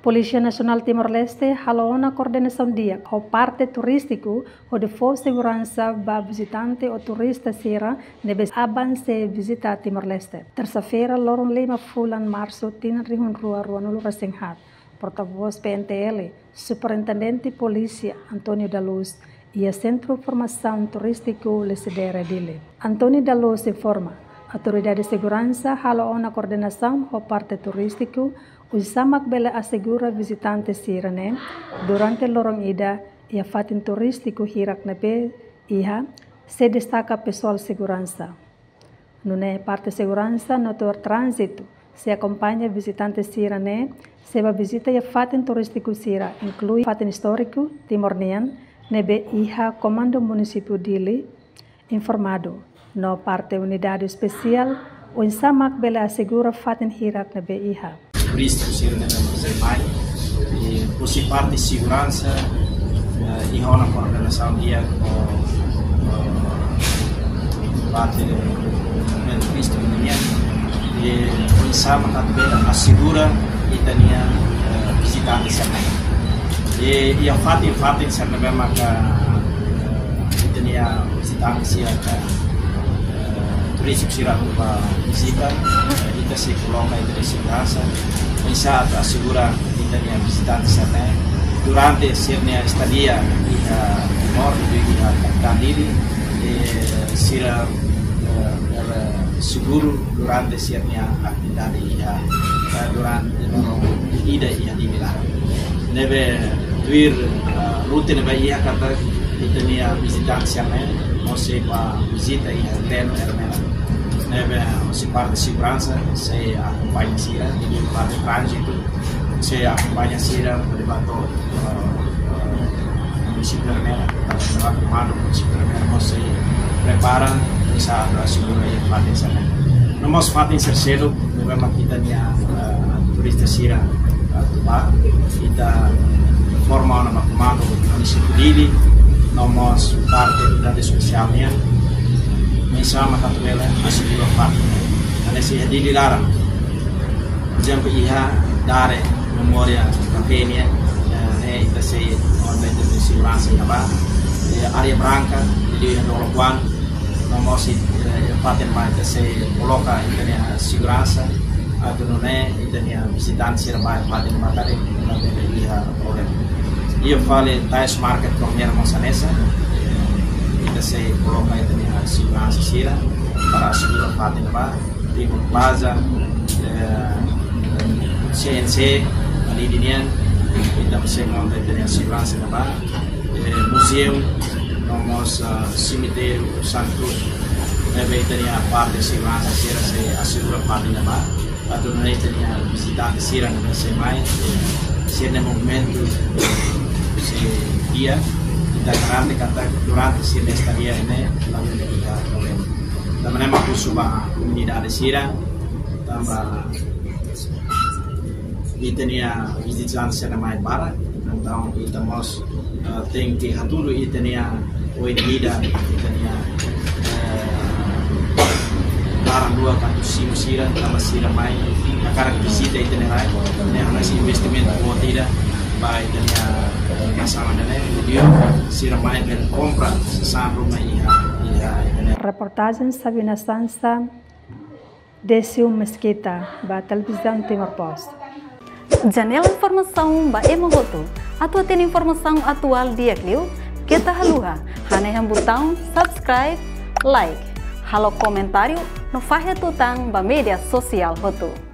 Polícia Nacional Timor-Leste halou na coordenação dia ao parte turístico onde for segurança para visitante ou turista sira deve avançar visitar Timor-Leste. Terça-feira, Lorong 5 bulan Março, tin rihun rua Nulu Rasenghat, porta-voz PNTL, Superintendente Polícia Antônio da Luz e a Centro Formação Turístico Lesidera Dile. Antônio da Luz informa, autoridade de segurança halou na coordenação ao parte turístico usamak bela assegura visitantes sirane durante lorong ida e a fatin turístico hirak nabe iha se destaca pessoal segurança. Nune parte segurança notor trânsito se acompanha visitantes sirane seba visita e a fatin turístico sira inclui fatin histórico Timor-Nian nebe iha Comando Município Dili informado no parte unidade especial usamak bela assegura fatin hirak nabe iha turístico sira na Zermai e por si parte de segurança e na coordenação dia parte do turístico e por sama também assegura e tania visitantes também e a fatin sama memang tania visitantes sira turístico sira para visita kita se coloca entre segurança saat assegura kita nia visitantes também durante sirnya estadia di Timor di Kandili sira seguro durante sirnya atividade durante ida di Milan neve tuir rute neve ia kata kita nia visitantes também você para visita e hotel neve si parte segurança se acompanha sira di parte trânsito se acompanha sira levantou município Armena para comando município Armena você prepara saat assegura e parte sana nomos fatin sercedo memang kita nia turista sira tuba kita forma nama comando município Dili nomos parte da especialnya sama katuela masih di lokal. Ada sih di dilarang. Jampi iha dari memoria kampanye kita sih online di segurança apa. Area Branca di Dolokuan nomor si paten mai kita sih coloca internet segurança atau nune internet visitantes serba paten materi di iha problem. Ia fale tais market premier Monsanesa kita se coloca internet segurança sira para assegurar parte da Timor Plaza CNC ali dinian kita bisa montar internet segurança da museum nomos cemitério Santo neve internet parte segurança sira se assegurar parte da atau neve internet visitante sira na se mai sira movimento se dia karena kata durante si estadia ini lalu kita tambah nama kusuba unidade sira tambah kita nia visitantes na mai bara então kita mos tem que hatulu kita nia oidida kita nia barang dua kantu sira tambah sira mai karena visita itu nia harus investimento buat tidak baik dan sama dengan dia siramai dan compra sa rumah Reportagem Sabina Sansa Décio Mesquita ba televisão Timor Post. Janela informação ba emogoto atau tem informação atual dia kliu kita haluha hane yang botão subscribe like halo comentário no fahe tutang ba media sosial hotu.